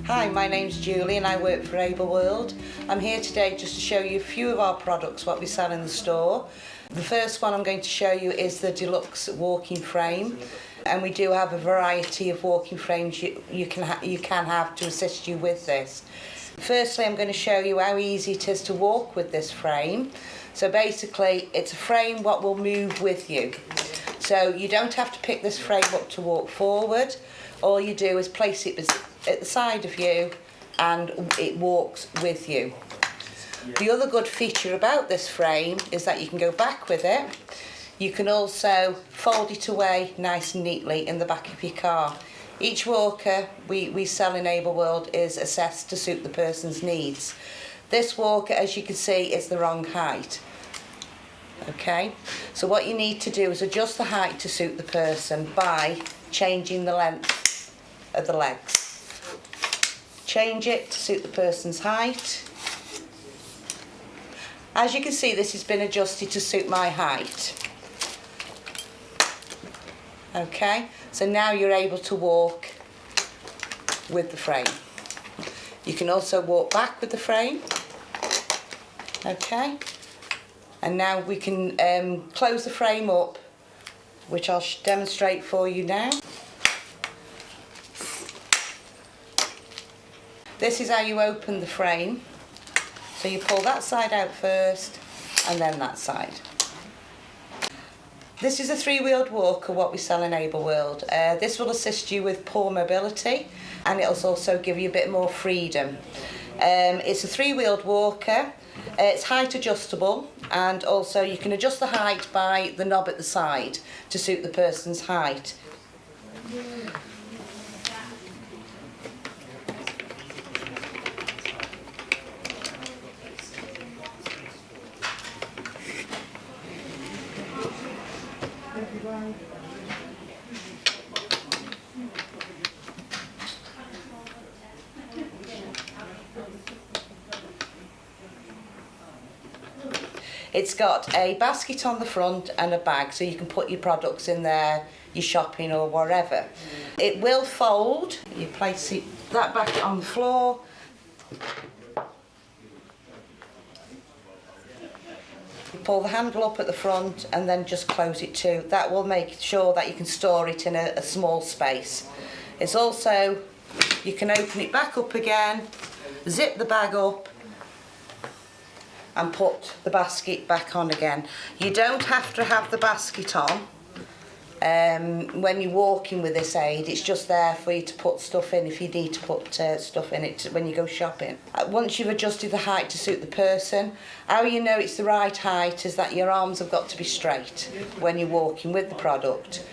Hi, my name's Julie and I work for Ableworld. I'm here today just to show you a few of our products, what we sell in the store. The first one I'm going to show you is the deluxe walking frame, and we do have a variety of walking frames you can have to assist you with this. Firstly, I'm going to show you how easy it is to walk with this frame. So basically it's a frame what will move with you. So you don't have to pick this frame up to walk forward. All you do is place it at the side of you and it walks with you. The other good feature about this frame is that you can go back with it. You can also fold it away nice and neatly in the back of your car. Each walker we sell in Ableworld is assessed to suit the person's needs. This walker, as you can see, is the wrong height. Okay, so what you need to do is adjust the height to suit the person by changing the length of the legs. Change it to suit the person's height. As you can see, this has been adjusted to suit my height. Okay, so now you're able to walk with the frame. You can also walk back with the frame. Okay, and now we can close the frame up, which I'll demonstrate for you now. This is how you open the frame. So you pull that side out first and then that side. This is a three-wheeled walker what we sell in Ableworld. This will assist you with poor mobility and it'll also give you a bit more freedom. It's a three-wheeled walker. It's height adjustable, and also you can adjust the height by the knob at the side to suit the person's height. It's got a basket on the front and a bag, so you can put your products in there, your shopping or whatever. It will fold. You place that back on the floor. You pull the handle up at the front and then just close it too. That will make sure that you can store it in a small space. It's also, you can open it back up again, zip the bag up and put the basket back on again. You don't have to have the basket on when you're walking with this aid. It's just there for you to put stuff in if you need to put stuff in it when you go shopping. Once you've adjusted the height to suit the person, how you know it's the right height is that your arms have got to be straight when you're walking with the product.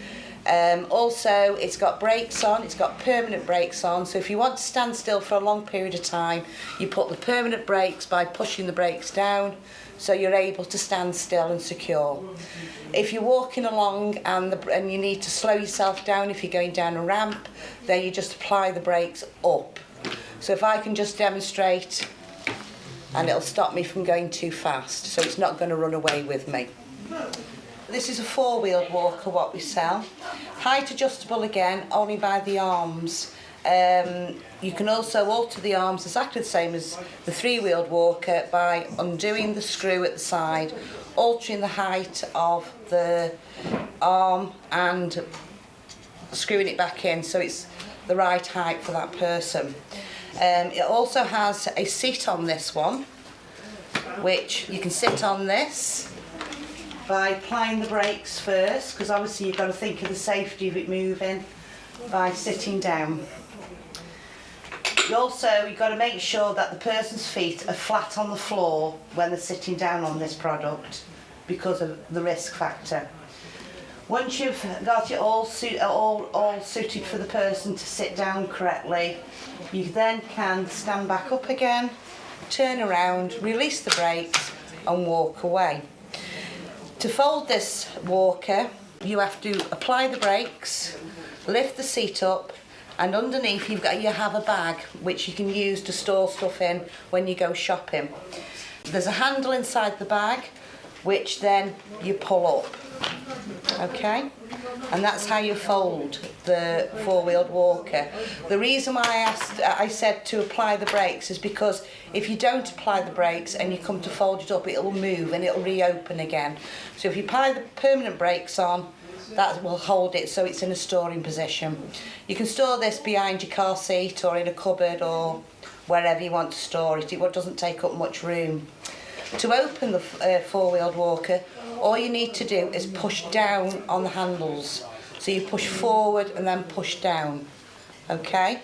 Also, it's got brakes on, it's got permanent brakes on, so if you want to stand still for a long period of time, you put the permanent brakes by pushing the brakes down, so you're able to stand still and secure. If you're walking along and you need to slow yourself down if you're going down a ramp, then you just apply the brakes up. So if I can just demonstrate, and it'll stop me from going too fast, so it's not going to run away with me. This is a four-wheeled walker what we sell. Height adjustable again, only by the arms. You can also alter the arms exactly the same as the three-wheeled walker by undoing the screw at the side, altering the height of the arm and screwing it back in so it's the right height for that person. It also has a seat on this one, which you can sit on this by applying the brakes first, because obviously you've got to think of the safety of it moving by sitting down. You've got to make sure that the person's feet are flat on the floor when they're sitting down on this product because of the risk factor. Once you've got it all suited for the person to sit down correctly, you then can stand back up again, turn around, release the brakes and walk away. To fold this walker, you have to apply the brakes, lift the seat up, and underneath you have a bag which you can use to store stuff in when you go shopping. There's a handle inside the bag which then you pull up. Okay, and that's how you fold the four-wheeled walker. The reason why I said to apply the brakes is because if you don't apply the brakes and you come to fold it up, it'll move and it'll reopen again. So if you apply the permanent brakes on, that will hold it so it's in a storing position. You can store this behind your car seat or in a cupboard or wherever you want to store it. It doesn't take up much room. To open the four-wheeled walker, all you need to do is push down on the handles. So you push forward and then push down, okay?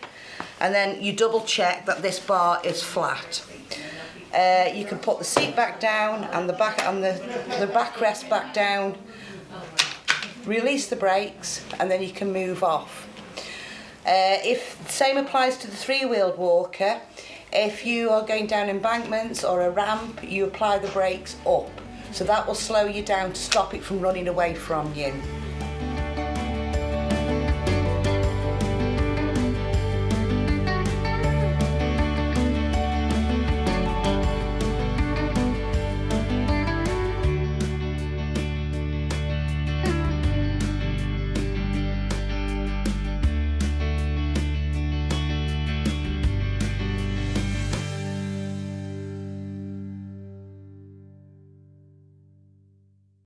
And then you double check that this bar is flat. You can put the seat back down and the backrest back down, release the brakes, and then you can move off. If the same applies to the three-wheeled walker, if you are going down embankments or a ramp, you apply the brakes up. So that will slow you down to stop it from running away from you.